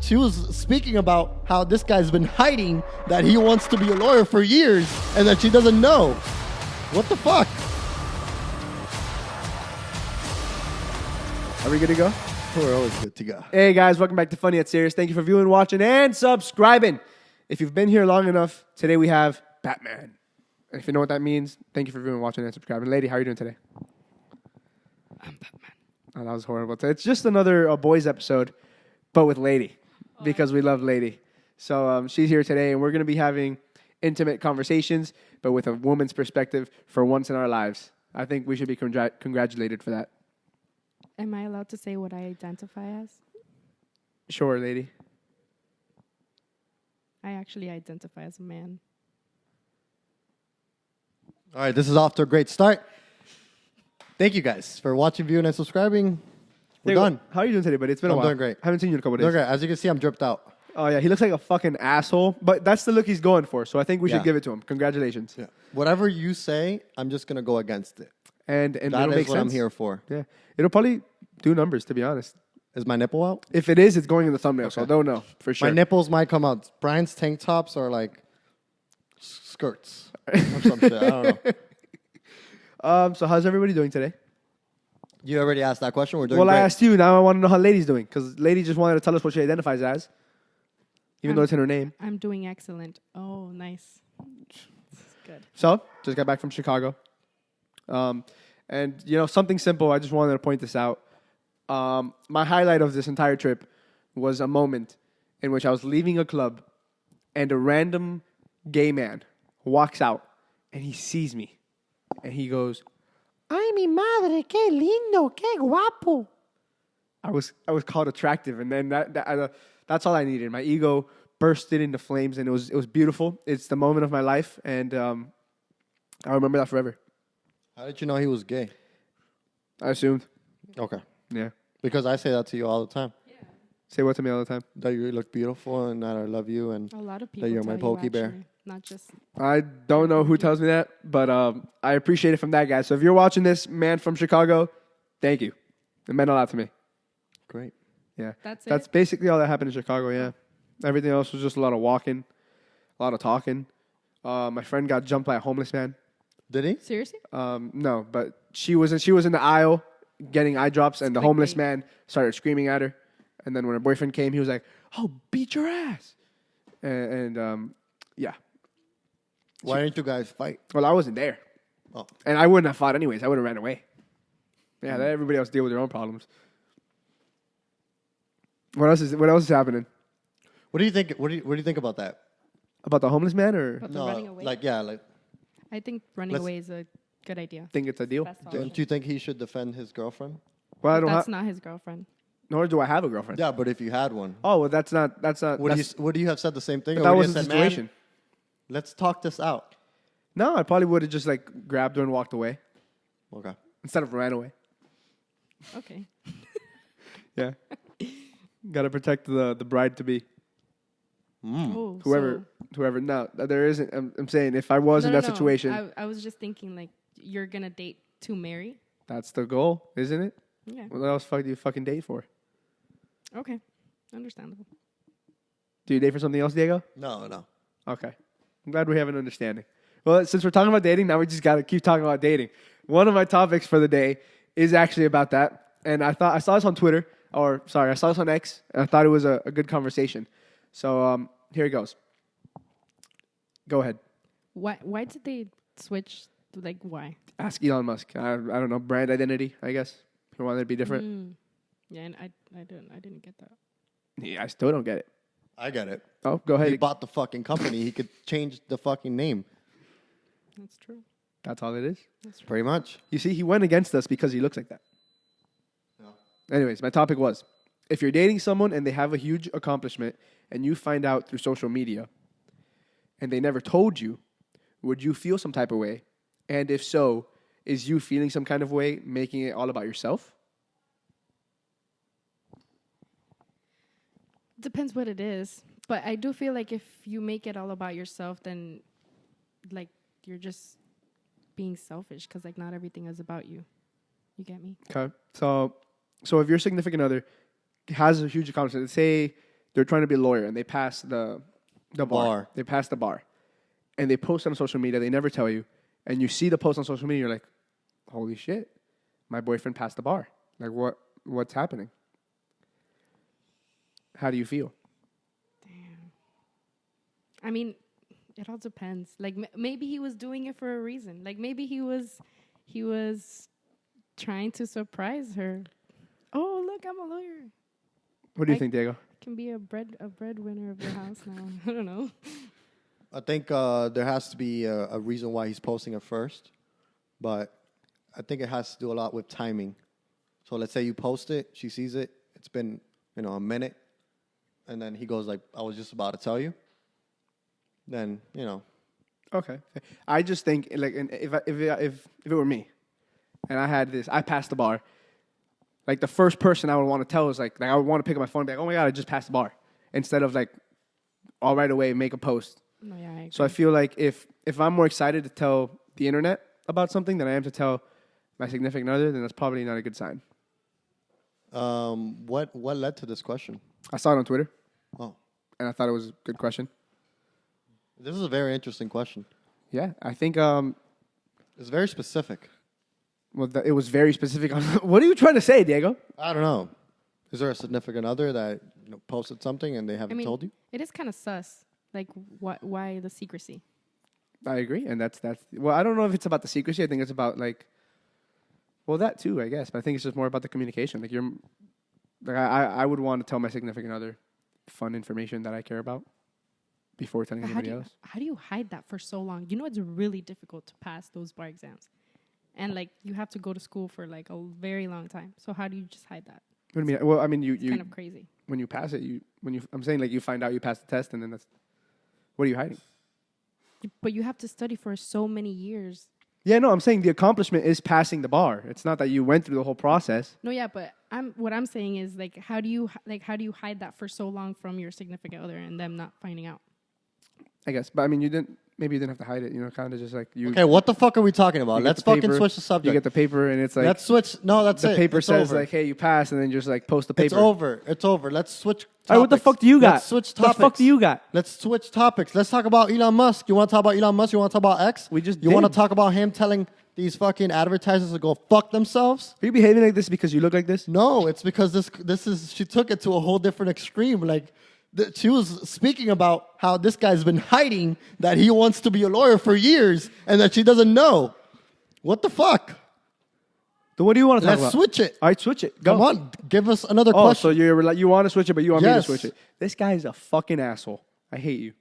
She was speaking about how this guy's been hiding that he wants to be a lawyer for years and that she doesn't know. What the fuck? Are we good to go? We're always good to go. Hey guys, welcome back to Funny Yet Serious. Thank you for viewing, watching, and subscribing. If you've been here long enough, today we have Batman. And if you know what that means, thank you for viewing, watching, and subscribing. Lady, how are you doing today? I'm Batman. Oh, that was horrible. It's just another boys episode, but with Lady, because we love Lady. So she's here today, and we're going to be having intimate conversations, but with a woman's perspective for once in our lives. I think we should be congratulated for that. Am I allowed to say what I identify as? Sure, Lady. I actually identify as a man. All right, this is off to a great start. Thank you guys for watching, viewing, and subscribing. We're done. How are you doing today, buddy? It's been a I'm while. doing great. I haven't seen you in a couple days. Okay, as you can see, I'm dripped out. Oh, yeah. He looks like a fucking asshole, but that's the look he's going for, so I think we should Yeah. give it to him. Congratulations. Yeah. Whatever you say, I'm just going to go against it. And That it'll is make what sense. I'm here for. Yeah. It'll probably do numbers, to be honest. Is my nipple out? If it is, it's going in the thumbnail, so I don't know for sure. My nipples might come out. Brian's tank tops are like skirts or some shit. I don't know. So how's everybody doing today? You already asked that question. We're doing Well, great. I asked you. Now I want to know how Lady's doing, because Lady just wanted to tell us what she identifies as, even though it's in her name. I'm doing excellent. Oh, nice. That's good. So, just got back from Chicago. And, you know, something simple, I just wanted to point this out. My highlight of this entire trip was a moment in which I was leaving a club and a random gay man walks out and he sees me and he goes, "Ay, mi madre, qué lindo, qué guapo." I was called attractive, and then that's all I needed. My ego bursted into flames, and it was beautiful. It's the moment of my life, and I remember that forever. How did you know he was gay? I assumed. Okay. Yeah. Because I say that to you all the time. Say what to me all the time? That you look beautiful and that I love you and A lot of people you're tell my you, Pokey Bear. actually, not just... I don't know who tells me that, but I appreciate it from that guy. So if you're watching this, man from Chicago, thank you. It meant a lot to me. great. Yeah. That's That's it? basically all that happened in Chicago, yeah. Everything else was just a lot of walking, a lot of talking. My friend got jumped by a homeless man. Did he? Seriously? No, but she was in the aisle getting eye drops, and the homeless Clickbait. man started screaming at her. And then when her boyfriend came, he was like, "Oh, beat your ass!" And yeah. Why didn't you guys fight? Well, I wasn't there, Oh. and I wouldn't have fought anyways. I would have ran away. Yeah, let everybody else deal with their own problems. What else is happening? What do you think? What do you think about that? About the homeless man, or But the running away? like I think running let's- away is a good idea. think it's a deal? Best don't option. you think he should defend his girlfriend? Well, I don't That's have, not his girlfriend. nor do I have a girlfriend. Yeah, but if you had one, Oh, well, that's not. would you have said the same thing? But Or that would you wasn't the have said, "Man, situation. let's talk this out. No, I probably would have just like grabbed her and walked away Okay. instead of ran away. Okay. Yeah, got to protect the bride to be. Oh, Whoever. No, there isn't. I'm saying if I was in that situation, I was just thinking like you're gonna date to marry. that's the goal, isn't it? Yeah. What else do you fucking date for? Okay. Understandable. Do you date for something else, Diego? No. Okay. I'm glad we have an understanding. Well, since we're talking about dating, now we just got to keep talking about dating. One of my topics for the day is actually about that. And I saw this on Twitter, I saw this on X, and I thought it was a good conversation. So here it goes. Go ahead. Why did they switch? Like why? Ask Elon Musk. I don't know, brand identity, I guess. He wanted it to be different. Yeah, and I didn't get that. Yeah, I still don't get it. I get it. Oh, go ahead. He bought the fucking company. He could change the fucking name. That's true. That's all it is. Pretty much. You see, he went against us because he looks like that. Yeah. Anyways, my topic was, if you're dating someone and they have a huge accomplishment and you find out through social media and they never told you, would you feel some type of way? And if so, is you feeling some kind of way making it all about yourself? Depends what it is, but I do feel like if you make it all about yourself, then like you're just being selfish because like not everything is about you. You get me? Okay. So if your significant other has a huge accomplishment, say they're trying to be a lawyer and they pass the bar. They pass the bar. And they post on social media. They never tell you. And you see the post on social media. You're like, holy shit. My boyfriend passed the bar. Like, what's happening? How do you feel? Damn. I mean, it all depends. Like, maybe he was doing it for a reason. Like, maybe he was trying to surprise her. Oh, look, I'm a lawyer. What do you think, Diego? Can be a breadwinner of your house now. I don't know. I think there has to be a reason why he's posting it first, but I think it has to do a lot with timing. So let's say you post it, she sees it, it's been a minute, and then he goes like, "I was just about to tell you." Then Okay. I just think like if it were me, and I had this, I passed the bar. Like the first person I would want to tell is like I would want to pick up my phone and be like, "Oh my God, I just passed the bar," instead of like all right away make a post. No, yeah, I agree. So I feel like if I'm more excited to tell the internet about something than I am to tell my significant other, then that's probably not a good sign. what led to this question? I saw it on Twitter, Oh, and I thought it was a good question. this is a very interesting question. Yeah, I think It's very specific. it was very specific. What are you trying to say, Diego? I don't know. Is there a significant other that posted something and they haven't told you? It is kind of sus. Like, why the secrecy? I agree, and that's well. I don't know if it's about the secrecy. I think it's about like, well, that too, I guess. But I think it's just more about the communication. Like I would want to tell my significant other fun information that I care about before telling anybody else. How do you hide that for so long? You know, it's really difficult to pass those bar exams, and like you have to go to school for like a very long time. So how do you just hide that? What do you mean? Well, I mean, It's kind of crazy. when you pass it, I'm saying like you find out you passed the test, and then that's what are you hiding? But you have to study for so many years. Yeah, no, I'm saying the accomplishment is passing the bar. It's not that you went through the whole process. No, yeah, but what I'm saying is like how do you hide that for so long from your significant other and them not finding out? I guess, but I mean, maybe you didn't have to hide it. Kind of just like you. Okay, what the fuck are we talking about? you Let's get the fucking paper, switch the subject. You get the paper, and it's like Let's switch. No, that's the it. paper It's says over. like, "Hey, you passed," and then just like post the paper. It's over. It's over. Let's switch topics. All right, what the fuck do you got? Let's switch topics. The fuck do you got? Let's switch topics. Let's talk about Elon Musk. You want to talk about Elon Musk? You want to talk about X? We just You want to did. talk about him telling these fucking advertisers to go fuck themselves? Are you behaving like this because you look like this? No, it's because this is she took it to a whole different extreme. Like she was speaking about how this guy's been hiding that he wants to be a lawyer for years and that she doesn't know. What the fuck? Then what do you want to talk Let's about? switch it. All right, switch it. Go. Come on, give us another Oh, question. so you want to switch it, but you want me to Yes. switch it. This guy's a fucking asshole. I hate you.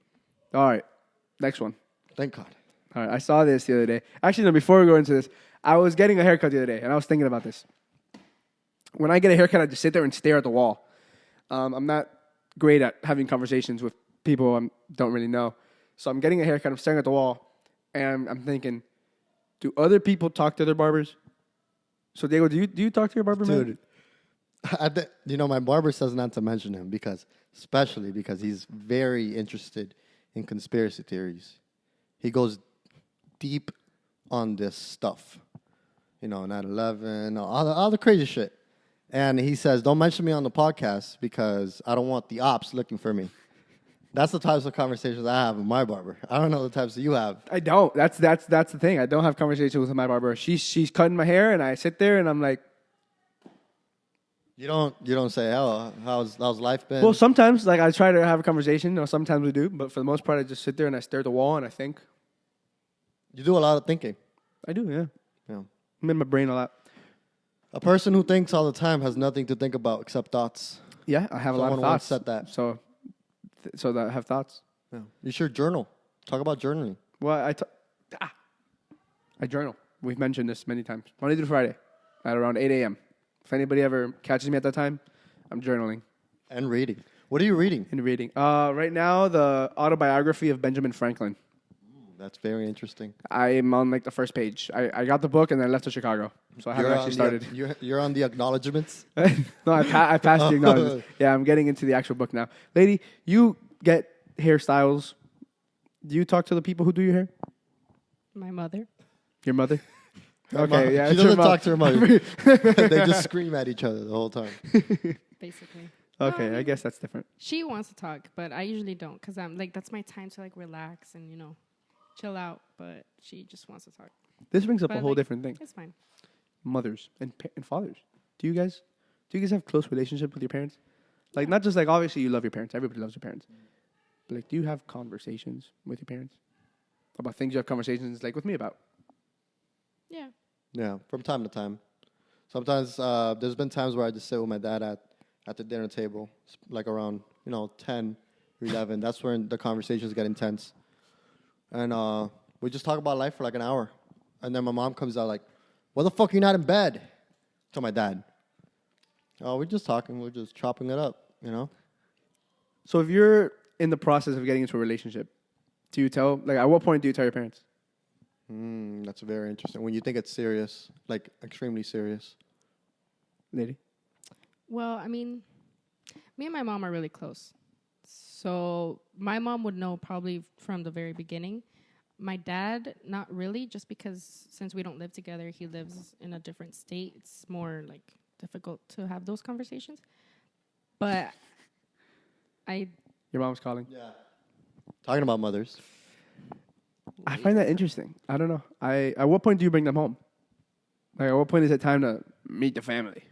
All right, next one. Thank God. All right, I saw this the other day. Actually, no, before we go into this, I was getting a haircut the other day, and I was thinking about this. When I get a haircut, I just sit there and stare at the wall. I'm not great at having conversations with people I don't really know. So I'm getting a haircut, I'm staring at the wall, and I'm thinking, do other people talk to their barbers? So, Diego, do you talk to your barber, man? Dude, my barber says not to mention him especially because he's very interested in conspiracy theories. He goes deep on this stuff, 9/11, all the crazy shit. And he says, don't mention me on the podcast because I don't want the ops looking for me. That's the types of conversations I have with my barber. I don't know the types that you have. I don't. That's the thing. I don't have conversations with my barber. She's cutting my hair, and I sit there, and I'm like, You don't say, oh, how's life been? well, sometimes like I try to have a conversation. Sometimes we do, but for the most part, I just sit there and I stare at the wall and I think. You do a lot of thinking. I do, yeah. Yeah. I'm in my brain a lot. A person who thinks all the time has nothing to think about except thoughts. Yeah, I have a lot of Someone once thoughts. said that. So that I have thoughts. Yeah. You should journal. Talk about journaling. Well, I journal. We've mentioned this many times. Monday through Friday at around 8 a.m. If anybody ever catches me at that time, I'm journaling And reading. What are you reading? and reading. Right now, the autobiography of Benjamin Franklin. That's very interesting. I'm on like the first page. I got the book and then left to Chicago, so I haven't actually started. You're on the acknowledgements? No, I passed the acknowledgments. Yeah, I'm getting into the actual book now. Lady, you get hairstyles. Do you talk to the people who do your hair? My mother. Your mother? Her mom. Okay, yeah. She it's your doesn't mom. talk to her mother. They just scream at each other the whole time. Basically. Okay, No, I guess that's different. she wants to talk, but I usually don't because I'm like that's my time to like relax and chill out. But she just wants to talk. This brings up a But, whole like, different thing. It's fine. Mothers and fathers. Do you guys have close relationship with your parents? Like not just like obviously you love your parents. Everybody loves your parents. But like, do you have conversations with your parents about things you have conversations like with me about? Yeah. Yeah, from time to time. Sometimes there's been times where I just sit with my dad at the dinner table, like around 10 or 11. That's when the conversations get intense, and we just talk about life for like an hour, and then my mom comes out like, "Why the fuck are you not in bed?" To my dad. Oh, we're just talking. We're just chopping it up. So if you're in the process of getting into a relationship, do you tell like at what point do you tell your parents? That's very interesting. When you think it's serious, like extremely serious. Lady? Well, I mean, me and my mom are really close. So my mom would know probably from the very beginning. My dad, not really, just because since we don't live together, he lives in a different state. It's more like difficult to have those conversations. But Your mom's calling. Yeah. Talking about mothers. I find that interesting. I don't know. At what point do you bring them home? Like, at what point is it time to meet the family?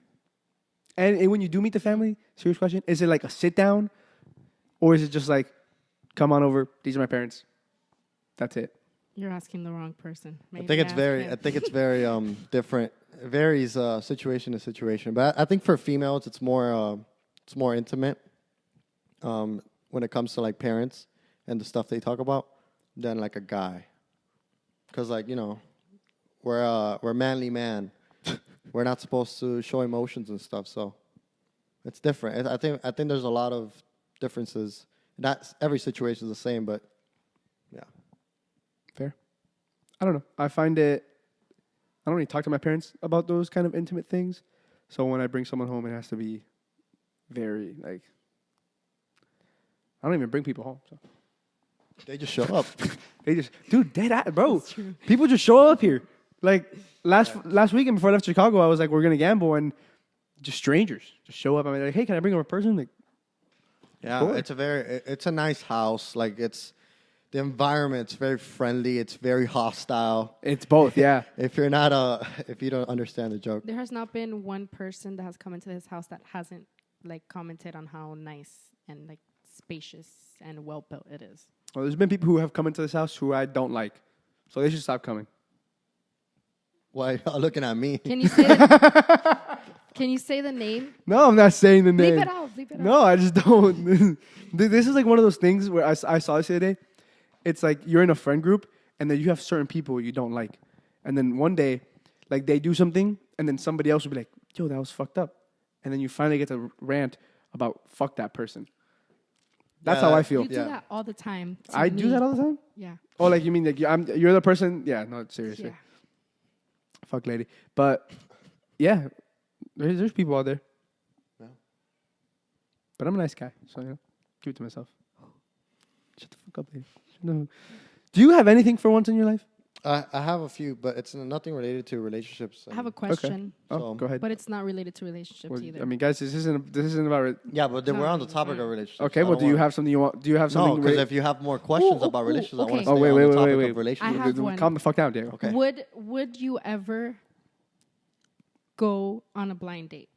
And when you do meet the family, serious question, is it like a sit down, or is it just like, come on over? These are my parents. That's it. You're asking the wrong person. I think it's very different. It varies situation to situation. But I think for females, it's more intimate when it comes to like parents and the stuff they talk about than like a guy. Because we're a manly man. We're not supposed to show emotions and stuff, so it's different. I think there's a lot of differences. Not every situation is the same, but yeah. Fair. I don't know. I find it. I don't really talk to my parents about those kind of intimate things. So when I bring someone home, it has to be very like. I don't even bring people home. So. They just show up. They just, dude, dead ass, bro. That's true. People just show up here. Like last weekend before I left Chicago, I was like, we're gonna gamble, and just strangers just show up. I'm like, hey, can I bring over a person? Like, Yeah, Sure. it's a nice house. Like the environment's very friendly. It's very hostile. it's both, yeah. If you don't understand the joke. There has not been one person that has come into this house that hasn't like commented on how nice and like spacious and well built it is. Well, there's been people who have come into this house who I don't like, so they should stop coming. Why are you looking at me? Can you say the, Can you say the name? No, I'm not saying the name. Bleep it out. Bleep it out. No, I just don't. This is like one of those things where I saw this the other day. It's like you're in a friend group, and then you have certain people you don't like. And then one day, like they do something, and then somebody else will be like, yo, that was fucked up. And then you finally get to rant about fuck that person. That's Yeah, how I You feel. do Yeah. that all the time. to I do me. that all the time? Yeah. Oh, like you mean like you're the person? Yeah, no, seriously. Yeah. Fuck lady. But yeah, there's people out there. Yeah. But I'm a nice guy, so keep it to myself. Shut the fuck up, lady. No. Do you have anything for once in your life? I have a few, but it's nothing related to relationships. I have a question, Oh, So- go ahead. but it's not related to relationships Well, either. I mean, guys, this isn't about. Yeah, but then we're on the No, topic no. of relationships. Okay, I well, don't do you wanna- have something you want? Do you have something? No, because if you have more questions Ooh, about ooh, relationships, I want okay. to Oh, stay wait, on wait, the wait, topic wait, of wait. relationships. I have one. Calm the fuck down, Diego. Okay. Would you ever go on a blind date?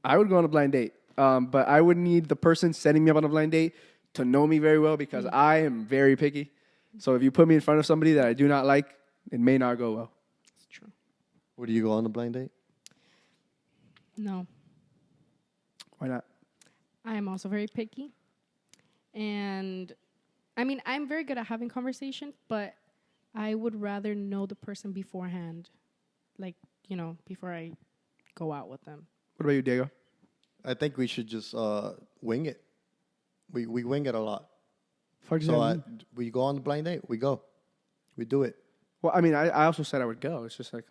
I would go on a blind date, but I would need the person setting me up on a blind date to know me very well because I am very picky. So if you put me in front of somebody that I do not like, it may not go well. It's true. Would you go on a blind date? No, Why not? I am also very picky, and I mean I'm very good at having conversation, but I would rather know the person beforehand, like before I go out with them. What about you, Diego? I think we should just wing it. We wing it a lot. Fuck does So that mean? we go on the blind date. We go. We do it. Well, I mean, I also said I would go. It's just like,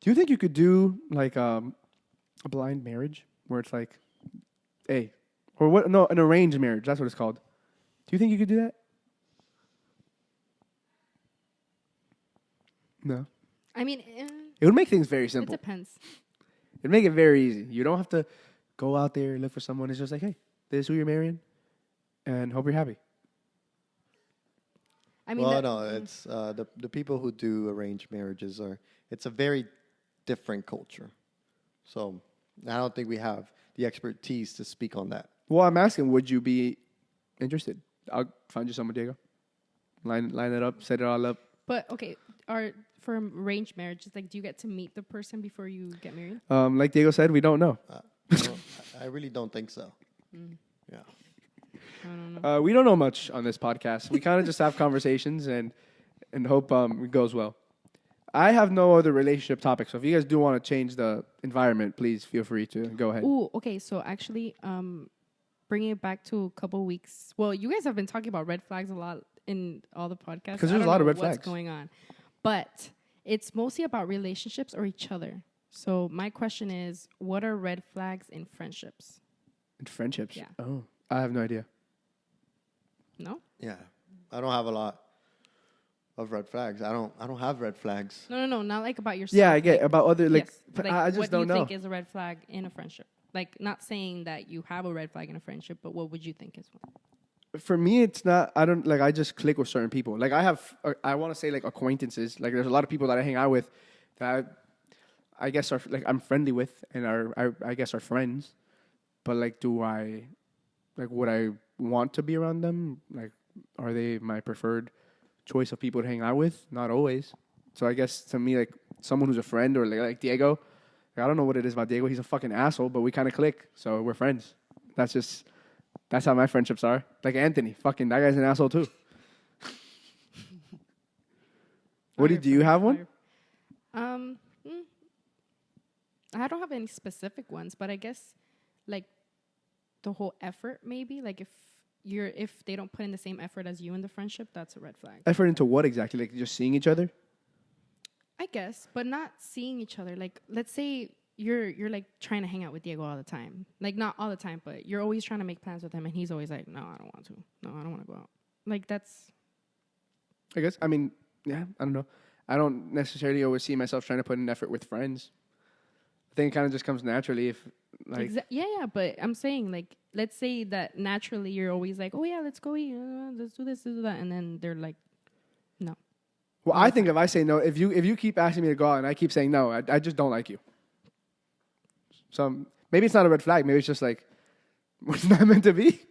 do you think you could do like a blind marriage where it's like, hey, or what? No, an arranged marriage. That's what it's called. Do you think you could do that? No. I mean, It would make things very it simple. depends. It'd make it very easy. You don't have to go out there, look for someone. It's just like, hey, this is who you're marrying, and hope you're happy. I mean, Well, that- no, it's the people who do arranged marriages it's a very different culture. So I don't think we have the expertise to speak on that. Well, I'm asking, would you be interested? I'll find you someone, Diego. Line it up, set it all up. But okay, for arranged marriages, like, do you get to meet the person before you get married? Like Diego said, we don't know. I really don't think so. Yeah. I don't know. We don't know much on this podcast. We kind of just have conversations and hope it goes well. I have no other relationship topics, so if you guys do want to change the environment, please feel free to go ahead. Ooh, okay. So actually, bringing it back to a couple weeks. Well, you guys have been talking about red flags a lot in all the podcasts. 'Cause I there's a don't lot of know red what's flags. going on, but it's mostly about relationships or each other. So my question is, what are red flags in friendships? And friendships. Yeah. Oh, I have no idea. No, Yeah. I don't have a lot of red flags. I don't have red flags. no, not like about yourself. Yeah, I get about other Yes, I just what don't do you know. think is a red flag in a friendship? Like, not saying that you have a red flag in a friendship, but what would you think is one? For me, it's not. I don't like. I just click with certain people. Like I have. I want to say like acquaintances. Like there's a lot of people that I hang out with that I guess are like I'm friendly with and I guess are friends. But like, would I want to be around them? Like, are they my preferred choice of people to hang out with? Not always. So I guess to me, like someone who's a friend or like Diego, like, I don't know what it is about Diego. He's a fucking asshole, but we kind of click, so we're friends. That's how my friendships are. Like Anthony, fucking that guy's an asshole too. What do you have one? I don't have any specific ones, but I guess like the whole effort, maybe like if they don't put in the same effort as you in the friendship, that's a red flag. Effort into what exactly? Like just seeing each other? I guess, but not seeing each other. Like, let's say you're like trying to hang out with Diego all the time. Like, not all the time, but you're always trying to make plans with him, and he's always like, "No, I don't want to. No, I don't want to go out." Like, that's I guess. I mean, yeah, I don't know. I don't necessarily always see myself trying to put in effort with friends. I think it kind of just comes naturally if like yeah. But I'm saying, like, let's say that naturally you're always like, "Oh yeah, let's go eat. Let's do this, let's do that," and then they're like, "No." well, I think if I say no, if you keep asking me to go out and I keep saying no, I just don't like you. So maybe it's not a red flag. Maybe it's just like it's not meant to be.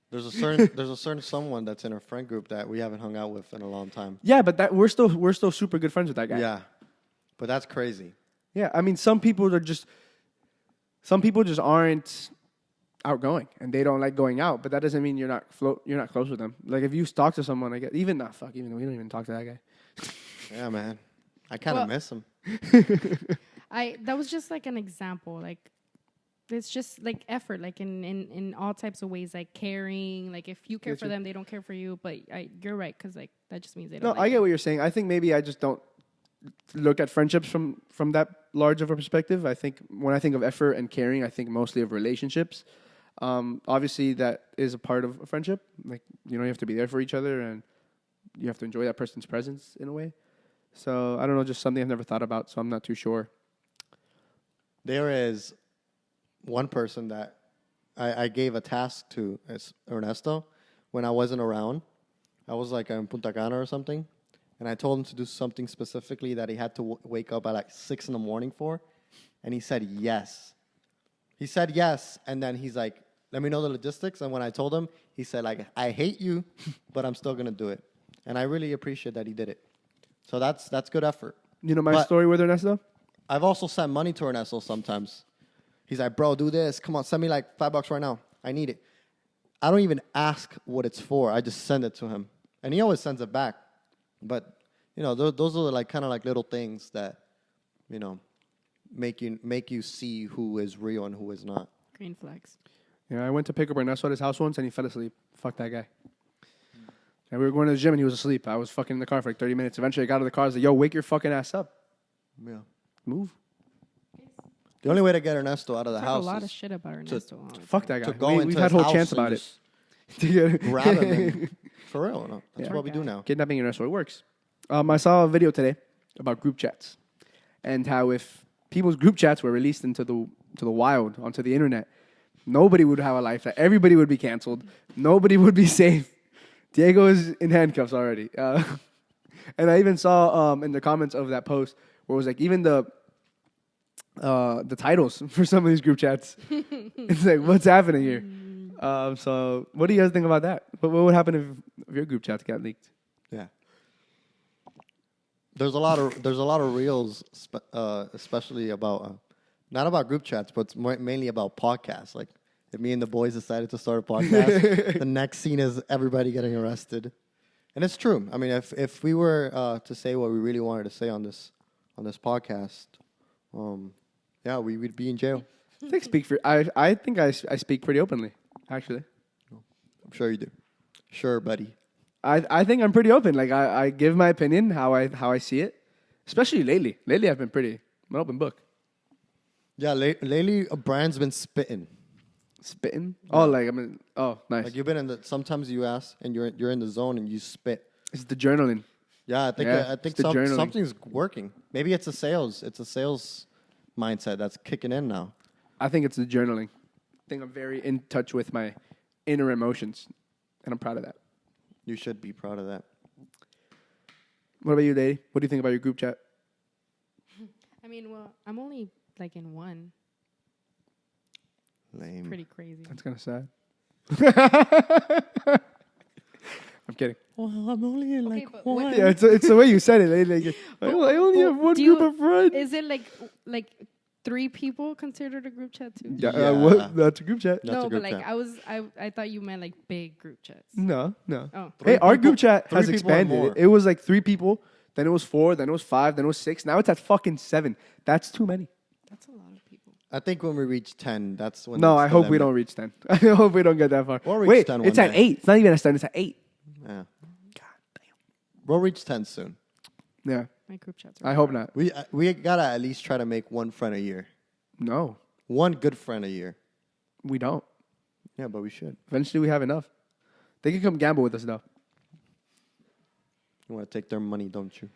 There's a certain someone that's in our friend group that we haven't hung out with in a long time. Yeah, but that we're still super good friends with that guy. Yeah. But that's crazy. Yeah, I mean, some people just aren't outgoing and they don't like going out. But that doesn't mean you're not close with them. Like if you talk to someone, I guess even though we don't even talk to that guy. Yeah, man. I kind of Well- miss him. That was just like an example. Like, it's just like effort, like in all types of ways, like caring. Like if you care Get for you. them, they don't care for you. But you're right, because like that just means they No, don't. I like get what you're saying. I think maybe I just don't look at friendships from that large of a perspective. I think when I think of effort and caring, I think mostly of relationships. Obviously, that is a part of a friendship. Like, you have to be there for each other and you have to enjoy that person's presence in a way. So I don't know, just something I've never thought about. So I'm not too sure. There is one person that I gave a task to, as Ernesto, when I wasn't around. I was like in Punta Cana or something, and I told him to do something specifically that he had to wake up at like 6 a.m. for, and he said yes. He said yes, and then he's like, let me know the logistics. And when I told him, he said like, I hate you, but I'm still gonna do it. And I really appreciate that he did it. So that's good effort. You know my But- story with Ernesto? I've also sent money to Ernesto sometimes. He's like, bro, do this. Come on, send me like $5 right now. I need it. I don't even ask what it's for. I just send it to him. And he always sends it back. But, those are like kind of like little things that, make you see who is real and who is not. green flags. Yeah, I went to pick up Ernesto at his house once and he fell asleep. Fuck that guy. And we were going to the gym and he was asleep. I was fucking in the car for like 30 minutes. Eventually I got out of the car. I was like, yo, wake your fucking ass up. Yeah. Move. The only way to get Ernesto out of the Talk house a lot of is shit about Ernesto. all the Fuck time. that guy. to go into We've his had whole house chance and about it. just grab him. And, for real. No? That's Yeah. what we do now. Kidnapping Ernesto, it works. I saw a video today about group chats and how if people's group chats were released into the wild, onto the internet, Nobody would have a life. Everybody would be canceled. Nobody would be safe. Diego is in handcuffs already. And I even saw in the comments of that post where it was like even the titles for some of these group chats. It's like, what's happening here? So what do you guys think about that? What would happen if your group chat got leaked? Yeah. There's a lot of reels, especially about not about group chats, but mainly about podcasts. Like if me and the boys decided to start a podcast, the next scene is everybody getting arrested, and it's true. I mean, if we were to say what we really wanted to say on this podcast, yeah, we would be in jail. I think I speak pretty openly, actually. I'm sure you do. Sure, buddy. I think I'm pretty open. Like I give my opinion how I see it. Especially lately. Lately I've been pretty an open book. Yeah, lately Brian's been spitting. Spitting? Oh, like I mean, oh, nice. Like you've been in the. Sometimes you ask and you're in the zone and you spit. It's the journaling. Yeah, I think it's the journaling. something's working. Maybe it's a sales mindset that's kicking in now. I think it's the journaling. I think I'm very in touch with my inner emotions, and I'm proud of that. You should be proud of that. What about you, lady? What do you think about your group chat? I mean, well, I'm only like in one. Lame. Pretty crazy. That's kind of sad. I'm kidding. Well, I'm only in Okay, but what- Yeah, it's the way you said it, lady. Like, I only have one Do group you- of friends. Is it like 3 people considered a group chat too? Yeah, Yeah. what? That's a group chat. That's a No, group but like chat. I thought you meant like big group chats. No. Oh, Three Hey, our people- group chat has 3 people or expanded. more. It was like 3 people, then it was 4, then it was 5, then it was 6. Now it's at fucking 7. That's too many. that's a lot of people. I think when we reach 10, that's when. No, it's I the hope we limit. don't reach 10. I hope we don't get that far. We'll reach Wait, 10 it's one at day. 8. It's not even at 10. It's at 8. Yeah. We'll reach 10 soon. Yeah, My group chats. Are I hope not. We gotta at least try to make one friend a year. No, One good friend a year. we don't. Yeah, but we should. Eventually, we have enough. They can come gamble with us though, You want to take their money, don't you?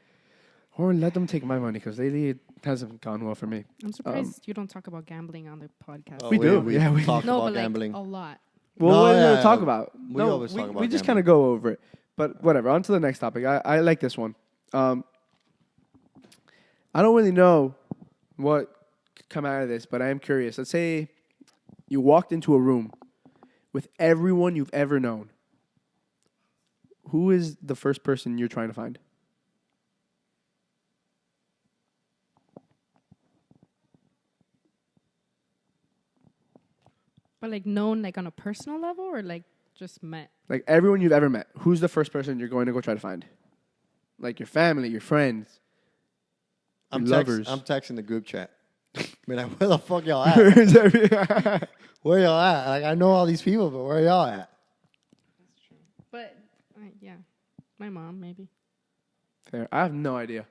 or let them take my money because lately it hasn't gone well for me. I'm surprised you don't talk about gambling on the podcast. We do. We Yeah, we- talk no, about but gambling. like a lot. Well, No, what are we yeah, gonna talk yeah. about? We always talk about We just gambling. kind of go over it, but whatever. On to the next topic. I like this one. I don't really know what could come out of this, but I am curious. Let's say you walked into a room with everyone you've ever known. Who is the first person you're trying to find? But like known like on a personal level or like just met. Like everyone you've ever met. Who's the first person you're going to go try to find? Like your family, your friends. I'm lovers. I'm texting the group chat. I mean, like, where the fuck y'all at? Fair. Where y'all at? Like, I know all these people, but where y'all at? But yeah, my mom maybe. I have no idea.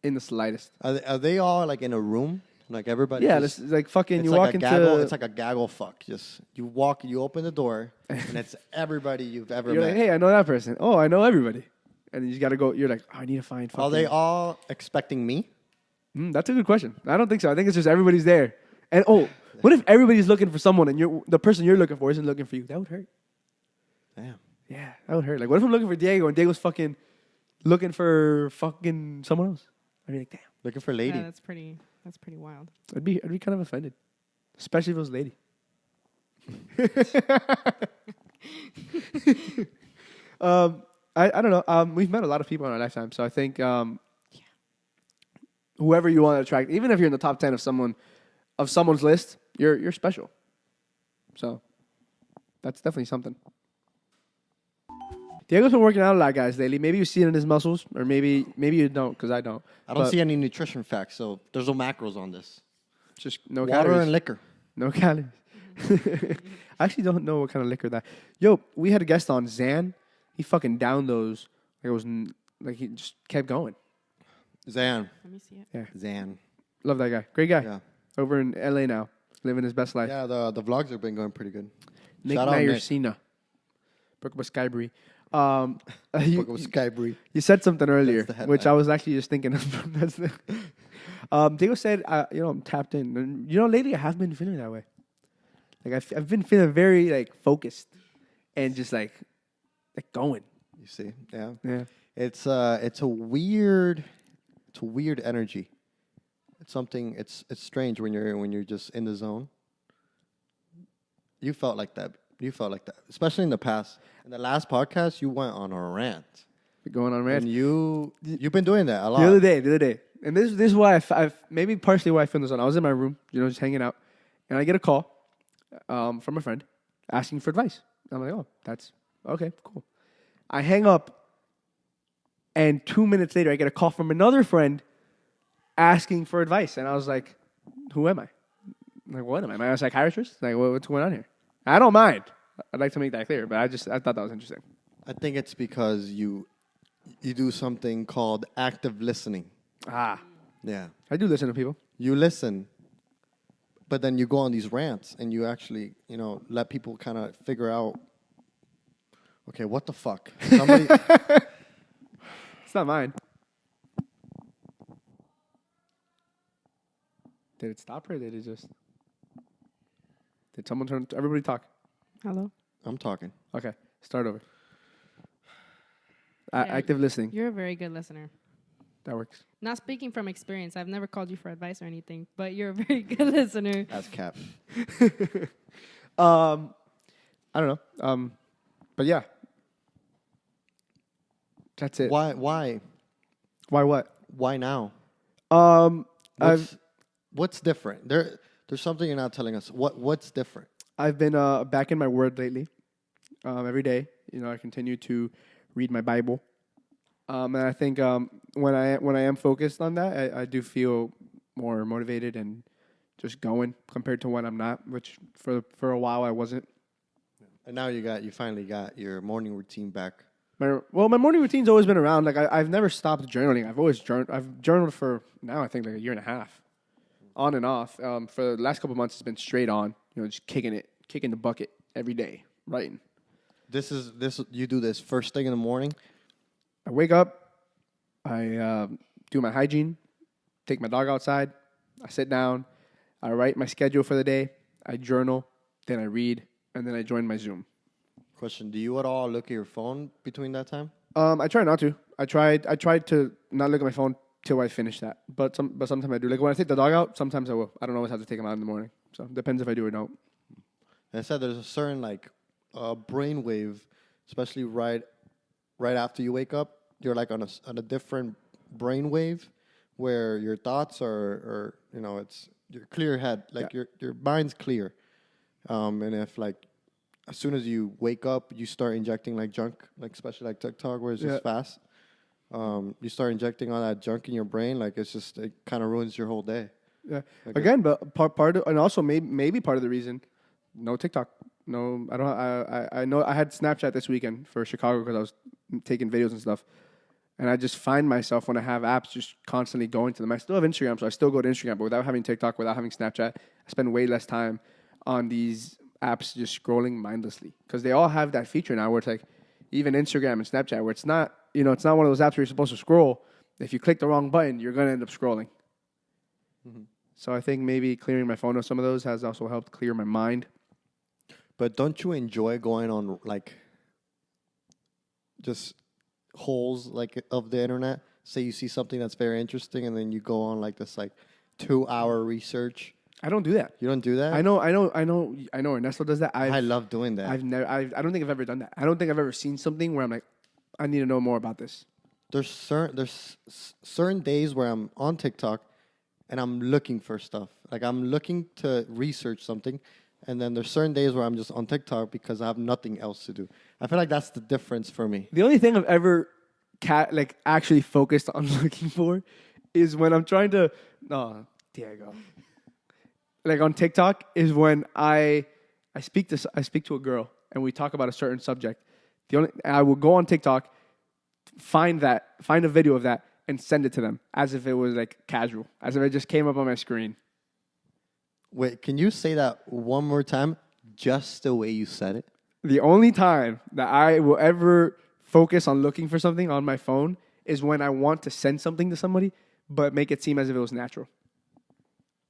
In the slightest. Are they all like in a room? Like everybody? Yeah, just- this is like fucking. it's You like walk a into. gaggle. It's like a gaggle fuck. Just you open the door, and it's everybody you've ever you're met. like, hey, I know that person. Oh, I know everybody. And you just gotta go. You're like, oh, I need to find. Are they all expecting me? That's a good question. I don't think so. I think it's just everybody's there. And what if everybody's looking for someone and the person you're looking for isn't looking for you? That would hurt. Damn. Yeah, that would hurt. Like, what if I'm looking for Diego and Diego's fucking looking for fucking someone else? I'd be like, damn. Looking for a lady. Yeah, that's pretty wild. I'd be kind of offended, especially if it was a lady. I don't know. We've met a lot of people in our lifetime, so I think whoever you want to attract, even if you're in the top 10 of someone's list, you're special. So that's definitely something. Diego's been working out a lot, guys, lately. Maybe you see it in his muscles, or maybe you don't, because I don't. I don't But see any nutrition facts, so there's no macros on this. just no Water calories. and liquor. No calories. I actually don't know what kind of liquor that. Yo, we had a guest on, Zan. He fucking downed those. Like it was like he just kept going. Zan. Let me see it. Yeah, Zan. love that guy. Great guy. Yeah. Over in LA now, living his best life. Yeah, the vlogs have been going pretty good. Nick Shout out Nick. Mayersina. Broke up with Skybury. Fuck with Skybury. You said something earlier, the headline. which I was actually just thinking of. That's Diego said, I'm tapped in. And, lately I have been feeling that way. Like I've been feeling very like focused and just like going. You see, yeah. Yeah. It's a weird energy. It's something. It's strange when you're just in the zone. You felt like that. Especially in the past. In the last podcast, you went on a rant. Going on rant. And you've been doing that a lot. The other day, and this is why I've maybe partially why I filmed this on. I was in my room, just hanging out, and I get a call from a friend asking for advice. I'm like, oh, that's okay, cool. I hang up, and 2 minutes later, I get a call from another friend asking for advice, and I was like, who am I? I'm like, what am I? Am I a psychiatrist? Like, what's going on here? I don't mind. I'd like to make that clear, but I thought that was interesting. I think it's because you do something called active listening. Ah, Yeah. I do listen to people. You listen, but then you go on these rants and you actually, let people kind of figure out, okay, what the fuck? Somebody, It's not mine. Did it stop or did it just... Did someone turn... Everybody talk. Hello. I'm talking. Okay, start over. Yeah, Active listening. You're a very good listener. That works. Not speaking from experience. I've never called you for advice or anything, but you're a very good listener. That's cap. I don't know. But yeah. That's it. Why Why what? why now? I've What's different? There's something you're not telling us. What's different? I've been back in my word lately. Every day, I continue to read my Bible, and I think when I am focused on that, I do feel more motivated and just going compared to when I'm not, which for a while I wasn't. And now you finally got your morning routine back. My morning routine's always been around. Like I've never stopped journaling. I've always journaled. I've journaled for now I think like a year and a half, on and off. For the last couple of months, it's been straight on. Just kicking the bucket every day, writing. This you do this first thing in the morning. I wake up, I do my hygiene, take my dog outside, I sit down, I write my schedule for the day, I journal, then I read, and then I join my Zoom. Question: do you at all look at your phone between that time? I try not to. I tried to not look at my phone till I finish that. But sometimes I do. Like when I take the dog out, sometimes I will. I don't always have to take him out in the morning. So it depends if I do or don't. And I said there's a certain brain wave, especially right after you wake up. You're like on a different brain wave, where your thoughts are it's your clear head, like your mind's clear. And if as soon as you wake up, you start injecting like junk, like especially like TikTok, where it's just fast. You start injecting all that junk in your brain, it kind of ruins your whole day. Yeah. Again, but part of, and also maybe part of the reason, no TikTok. No, I don't. I know I had Snapchat this weekend for Chicago because I was taking videos and stuff, and I just find myself when I have apps just constantly going to them. I still have Instagram, so I still go to Instagram, but without having TikTok, without having Snapchat, I spend way less time on these apps just scrolling mindlessly because they all have that feature now where it's like even Instagram and Snapchat where it's not it's not one of those apps where you're supposed to scroll. If you click the wrong button, you're gonna end up scrolling. Mm-hmm. So I think maybe clearing my phone of some of those has also helped clear my mind. But don't you enjoy going on just holes of the internet? Say you see something that's very interesting, and then you go on this 2-hour research. I don't do that. You don't do that? I know. Ernesto does that. I love doing that. I don't think I've ever done that. I don't think I've ever seen something where I'm like, I need to know more about this. There's certain days where I'm on TikTok, and I'm looking for stuff. I'm looking to research something. And then there's certain days where I'm just on TikTok because I have nothing else to do. I feel like that's the difference for me. The only thing I've ever actually focused on looking for is when I'm trying to... No, Diego. On TikTok is when I speak to a girl and we talk about a certain subject. I will go on TikTok, find a video of that, and send it to them as if it was casual, as if it just came up on my screen. Wait, can you say that one more time, just the way you said it? The only time that I will ever focus on looking for something on my phone is when I want to send something to somebody, but make it seem as if it was natural.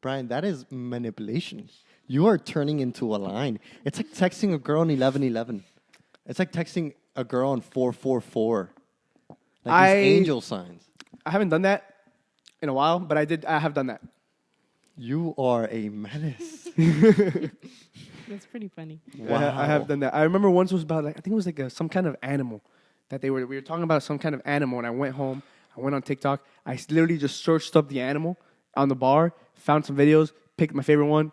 Brian, that is manipulation. You are turning into a line. It's like texting a girl on 1111. It's like texting a girl on 444. Like these angel signs. I haven't done that in a while, but I have done that. You are a menace. That's pretty funny. I have done that. I remember once it was about like I think it was like some kind of animal that we were talking about some kind of animal, and I went home. I went on TikTok. I literally just searched up the animal on the bar, found some videos, picked my favorite one,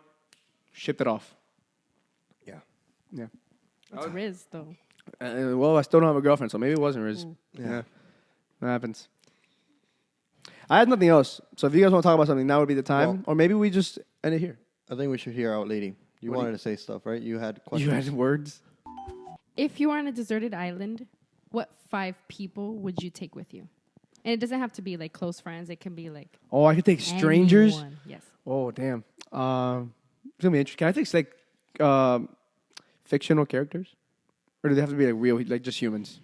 shipped it off. Yeah. Yeah. It's Riz though. Well, I still don't have a girlfriend, so maybe it wasn't Riz. Yeah. That happens. I had nothing else. So if you guys want to talk about something, now would be the time. Well, or maybe we just end it here. I think we should hear out, lady. You What do wanted to say stuff, right? You had questions. You had words? If you were on a deserted island, what 5 people would you take with you? And it doesn't have to be like close friends. It can be like Oh, I could take strangers? anyone. Yes. Oh, damn. It's going to be interesting. Can I take like fictional characters? Or do they have to be like real, like just humans?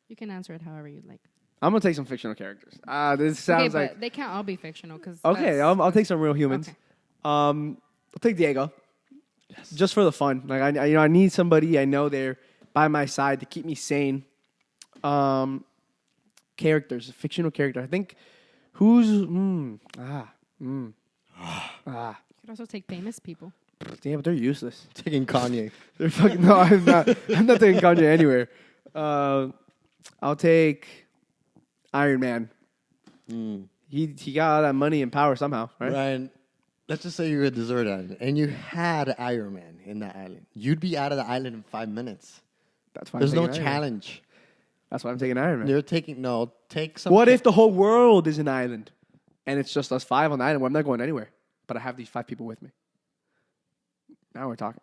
You can answer it however you'd like. I'm going to take some fictional characters. This Okay, sounds but like... they can't all be fictional because. Okay, I'll take some real humans. Okay. I'll take Diego. Yes. Just for the fun. Like I need somebody I know there by my side to keep me sane. Characters, a fictional character. I think who's You could also take famous people. damn, but they're useless. Taking Kanye. They're fucking no, I'm not. I'm not taking Kanye anywhere. I'll take Iron Man. He got all that money and power somehow, right? Ryan, let's just say you're a desert island and you had Iron Man in that island. You'd be out of the island in 5 minutes. That's why There's I'm no taking Iron Man. challenge. That's why I'm taking Iron Man. You're taking take some. What if the whole world is an island and it's just us 5 on the island? Well, I'm not going anywhere, but I have these 5 people with me. Now we're talking.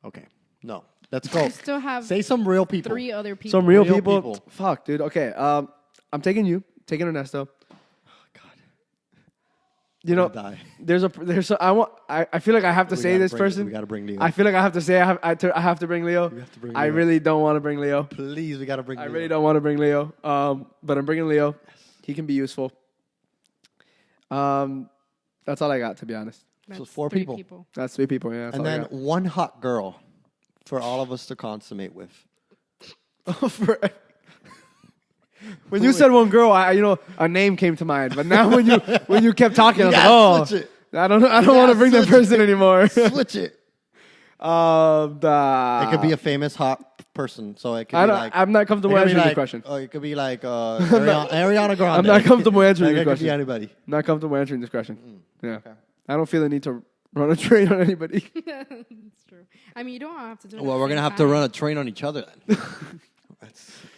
Okay, no, let's go. You still have Say some real people. 3 other people. Some real Real people. people. Fuck, dude. Okay, I'm taking you. Taking Ernesto. God, You know, die. there's a. I feel like I have to We say gotta this bring- person. We got to bring Leo. I feel like I have to say I have to bring Leo. We have to bring I Leo. really don't want to bring Leo. Please, we got to bring. I Leo. really don't want to bring Leo. But I'm bringing Leo. He can be useful. That's all I got, to be honest. That's So 4 3 people. That's 3 people. Yeah. That's And all I then one hot girl for all of us to consummate with. got. When you said one girl, a name came to mind. But now when you kept talking, I was like, gotta switch it. I don't want to bring that switch person anymore. Switch it. It could be a famous hot person, so it could be like. I'm not comfortable it could be answering your like- question. Oh, it could be like Ariana Grande. I'm not comfortable answering Like, your it could question. be anybody. I'm not comfortable answering this question. Yeah. okay. I don't feel the need to run a train on anybody. That's true. I mean, you don't have to do it. Well, at we're the gonna same have to time. run a train on each other then.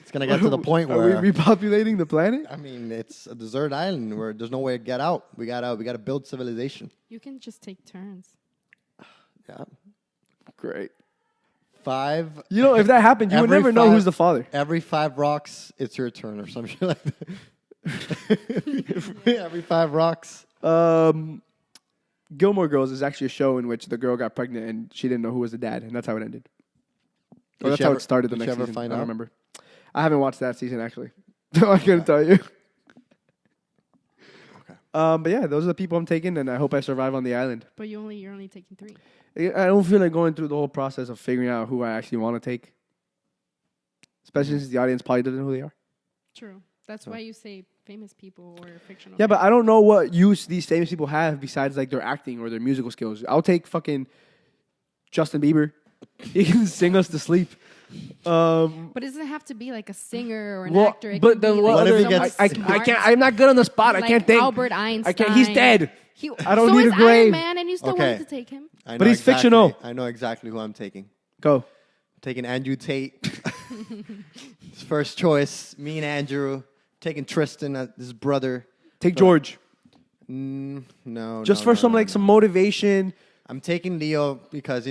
It's gonna get to the point Are where we repopulating the planet? I mean, it's a desert island where there's no way to get out. We gotta build civilization. You can just take turns. Yeah. Great. 5. You know, if that happened, you would Every never know 5 who's the father. Every 5 rocks, it's your turn or some shit like that. Every 5 rocks. Gilmore Girls is actually a show in which the girl got pregnant and she didn't know who was the dad, and that's how it ended. Or Did that's she how ever- it started the did she next ever season. find I don't out? remember. I haven't watched that season actually, so I couldn't tell you. Okay. But yeah, those are the people I'm taking, and I hope I survive on the island. But you're only taking 3. I don't feel like going through the whole process of figuring out who I actually want to take, especially since the audience probably doesn't know who they are. True. That's why you say famous people or fictional. Yeah, but I don't know what use these famous people have besides like their acting or their musical skills. I'll take fucking Justin Bieber. He can sing us to sleep. But it doesn't have to be like a singer or an Well, actor. It but can then be what like if he someone gets- I smart, can't. I'm not good on the spot. I like can't think. Albert Einstein. I can't. He's dead. I don't so need is a grave. Iron Man, and you still Okay. wanted to take him. I But know he's fictional. I know exactly who I'm taking. Go. I'm taking Andrew Tate. His first choice. Me and Andrew. Taking Tristan, his brother. Take George. No. Just no, for no, some no, like no. some motivation. I'm taking Leo because,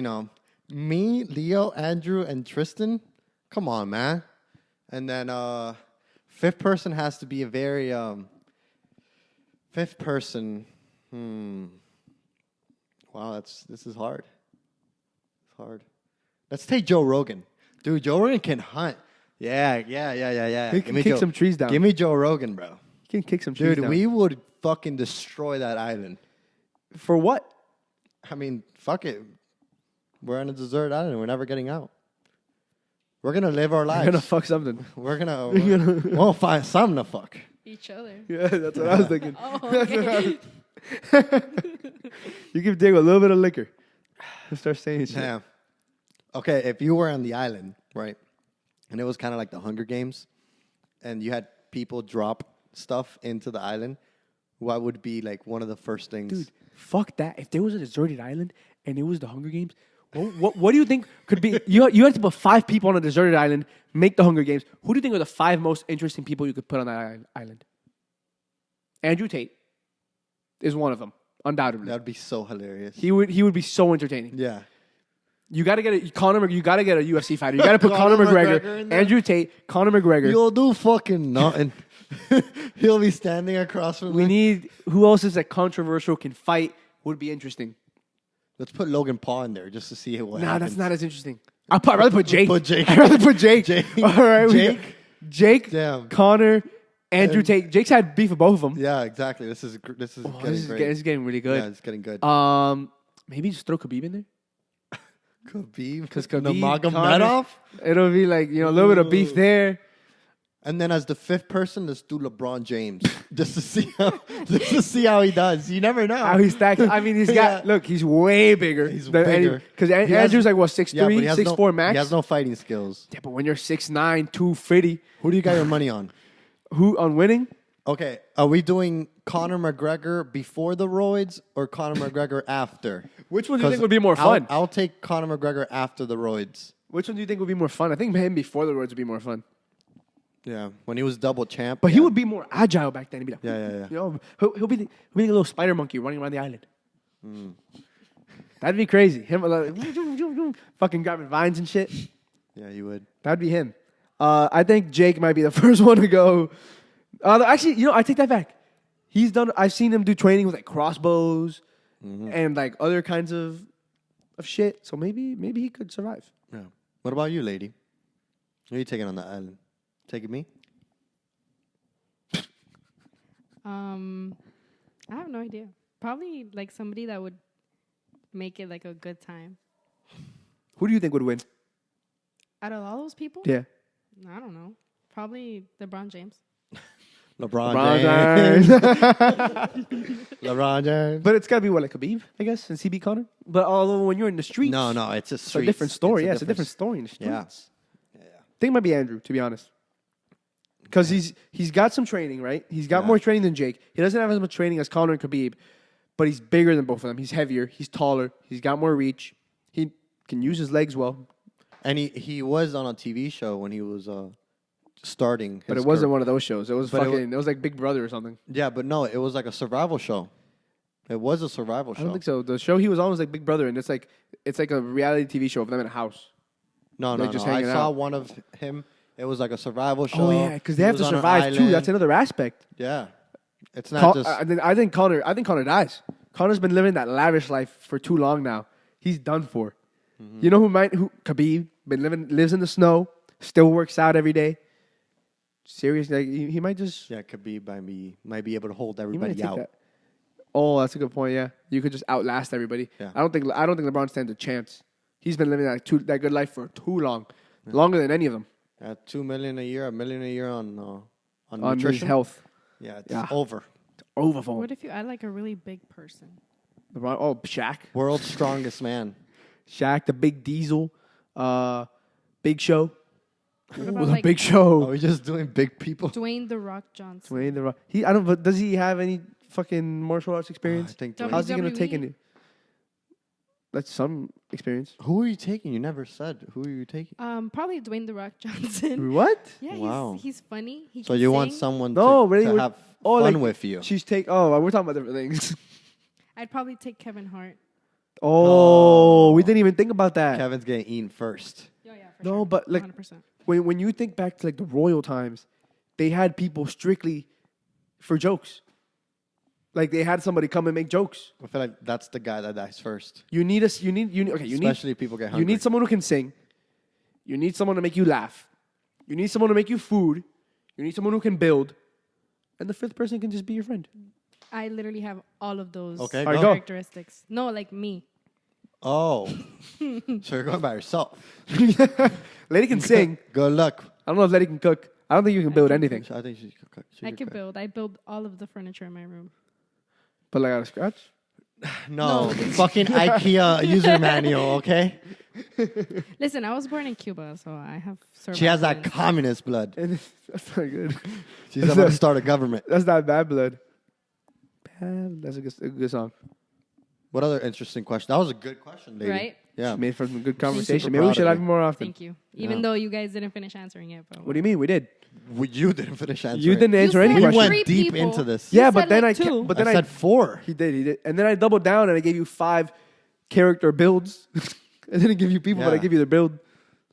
me, Leo, Andrew, and Tristan. Come on, man. And then 5th person has to be a very 5th person. Wow, this is hard. It's hard. Let's take Joe Rogan. Dude, Joe Rogan can hunt. Yeah. He can kick some trees down. Give me Joe Rogan, bro. He can kick some trees Dude, down. we would fucking destroy that island. For what? I mean, fuck it. We're on a desert island. We're never getting out. We're gonna live our I'm lives. gonna fuck something. We'll find something to fuck. Each other. Yeah, that's what I was thinking. Oh, okay. You give Diego a little bit of liquor. He'll start saying shit. Damn. Okay, if you were on the island, right, and it was kind of like the Hunger Games, and you had people drop stuff into the island, what would be like one of the first things? Dude, fuck that. If there was a deserted island and it was the Hunger Games, what do you think could be? You had to put 5 people on a deserted island, make the Hunger Games. Who do you think are the 5 most interesting people you could put on that island? Andrew Tate is one of them, undoubtedly. That would be so hilarious. He would be so entertaining. Yeah. You got to get you got to get a UFC fighter. You got to put Conor McGregor in there. Andrew Tate, Conor McGregor. You'll do fucking nothing. He'll be standing across from We me. need who else is that controversial can fight would be interesting. Let's put Logan Paul in there just to see what Nah, happens. that's not as interesting. I'd rather put Jake. Put Jake. I'd rather put Jake. Jake. All right, Jake, Damn. Connor, Andrew Tate. Jake's had beef with both of them. Yeah, exactly. This is Oh, getting this great. is getting really Yeah, good. it's getting good. Maybe just throw Khabib in there. Khabib, 'Cause Khabib, Nurmagomedov, It'll be like a little bit of beef there. and then as the 5th person, let's do LeBron James just to see how he does. You never know. How he stacks. I mean, he's got Yeah. look. He's way bigger. He's bigger. Because He has- Andrew's like what 6'3", but he has 6'4" max. He has no fighting skills. Yeah, but when you're 6'9", 250, Who do you got your money on? who on winning? Okay, are we doing Conor McGregor before the roids or Conor McGregor after? Which one do you think would be more fun? I'll take Conor McGregor after the roids. Which one do you think would be more fun? I think him before the roads would be more fun. Yeah, when he was double champ. But yeah. he would be more agile back then. He'd be like, Yeah. You know, he'll be like a little spider monkey running around the island. That'd be crazy. Him like, fucking grabbing vines and shit. Yeah, he would. That'd be him. I think Jake might be the first one to go. Actually, I take that back. I've seen him do training with like crossbows and like other kinds of shit. So maybe he could survive. Yeah. What about you, lady? Who are you taking on the island? Taking me? I have no idea. Probably like somebody that would make it like a good time. Who do you think would win? Out of all those people, Yeah. I don't know. Probably LeBron James. LeBron James. LeBron James. But it's got to be like Khabib, I guess, since he beat Conor. But although when you're in the streets, No, it's a it's a different story. It's a different story in the streets. Yeah. I think it might be Andrew, to be honest. Because he's got some training, right? He's got more training than Jake. He doesn't have as much training as Conor and Khabib, but he's bigger than both of them. He's heavier. He's taller. He's got more reach. He can use his legs well. And he was on a TV show when he was starting. But his it wasn't career. one of those shows. It was But it was like Big Brother or something. Yeah, but no, it was like a survival show. It was a survival show. I don't think so. The show he was on was like Big Brother, and it's like a reality TV show of them in a house. No, They're no, just no. I hanging saw out. one of him. It was like a survival show. Oh yeah, because they He have to was on an survive too. island. That's another aspect. Yeah, it's not just. I think Connor dies. Connor's been living that lavish life for too long now. He's done for. Mm-hmm. You know who Khabib lives in the snow, still works out every day. Seriously, like, he might just Yeah, Khabib might be able to hold he might everybody take out. that. Oh, that's a good point. Yeah, you could just outlast everybody. Yeah. I don't think LeBron stands a chance. He's been living that good life for too long, longer than any of them $2 million a year, $1 million a year on on nutrition. his health. Yeah, it's Yeah. over. Over for him. What if you add like a really big person? LeBron, oh, Shaq. World's strongest man. Shaq, the Big Diesel, Big Show. What Ooh, about the like Big Are Show. we just doing big people? Dwayne the Rock Johnson? Dwayne the Rock. But does he have any fucking martial arts I experience? think. WWE. How's he gonna take WWE? any? That's some experience. Who are you taking? You never said. Who are you taking? Probably Dwayne the Rock Johnson. What? Yeah, Wow. he's funny. He So can you want sing. someone No, to, really, to we're- have oh, fun like- with you. She's we're talking about different things. I'd probably take Kevin Hart. Oh, we didn't even think about that. Kevin's getting eaten first. Yeah, for No, but, like, 100%. When you think back to like the royal times, they had people strictly for jokes. Like they had somebody come and make jokes. I feel like that's the guy that dies first. You need Especially if people get hungry. You need someone who can sing. You need someone to make you laugh. You need someone to make you food. You need someone who can build. And the 5th person can just be your friend. I literally have all of those Okay, All right, go. characteristics. No, like me. Oh, so you're going by yourself. Lady can sing. Good luck. I don't know if Lady can cook. I don't think you can build anything. I think she could cook. I could build. I build all of the furniture in my room. But like out of scratch? No, the fucking IKEA user manual. Okay, Listen, I was born in Cuba, so I have survived. she has that instinct. communist blood. That's not good. She's about to start a government. That's not bad blood. Bad. That's a good song. What other interesting question? That was a good question, lady. Right? Yeah. Made for some good Super conversation. Maybe we proud should of have you. you more often. Thank you. Even Yeah. though you guys didn't finish answering it. But What do you mean? We did. You didn't finish answering. You didn't answer You any said We question. went Three deep people. into this. Yeah, You but said then like I two. but I then said 4. he did, and then I doubled down and I gave you 5 character builds. I didn't give you people, but I Yeah. give you their build.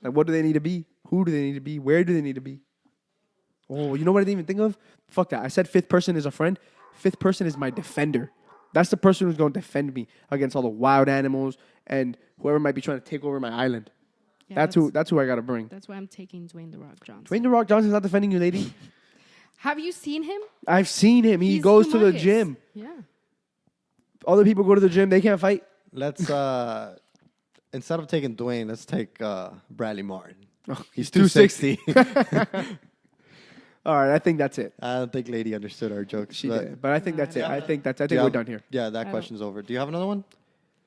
Like, what do they need to be? Who do they need to be? Where do they need to be? Oh, you know what I didn't even think of? Fuck that. I said 5th person is a friend. 5th person is my defender. That's the person who's going to defend me against all the wild animals and whoever might be trying to take over my island. Yeah, That's who I got to bring. That's why I'm taking Dwayne the Rock Johnson. Dwayne The Rock Johnson's not defending you, lady. Have you seen him? I've seen him. He He's goes to the humongous. gym. Yeah. Other people go to the gym. They can't fight. Let's instead of taking Dwayne, let's take Bradley Martin. He's 260. 260. All right, I think that's it. I don't think lady understood our jokes. She did, but I think that's it. No, I think Do we're you have- done here. Yeah, that don't- question's over. Do you have another one?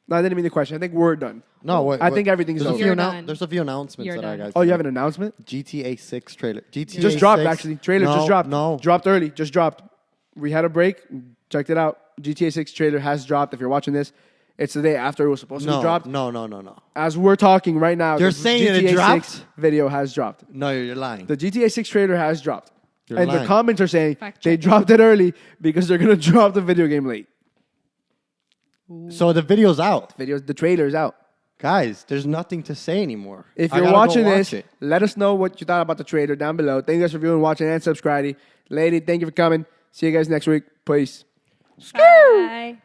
No, I didn't mean the question. I think we're done. No, wait. I think everything's there's a over. few You're done. There's a few announcements You're that I done. got. Oh, you have an announcement? GTA 6 trailer. GTA Just dropped, 6? actually. Trailer No, just dropped. No. Dropped early. Just dropped. We had a break. Checked it out. GTA 6 trailer has dropped. If you're watching this, it's the day after it was supposed to be No, dropped. no. As we're talking right now, You're the saying that it GTA dropped? 6 video has dropped. No, you're lying. The GTA 6 trailer has dropped. You're and the lying. comments are saying Fact they check. dropped it early because they're going to drop the video game late. So the video's out. The trailer's out. Guys, there's nothing to say anymore. If I you're gotta go watching watch this, it. let us know what you thought about the trailer down below. Thank you guys for viewing, watching, and subscribing. Lady, thank you for coming. See you guys next week. Peace. Bye.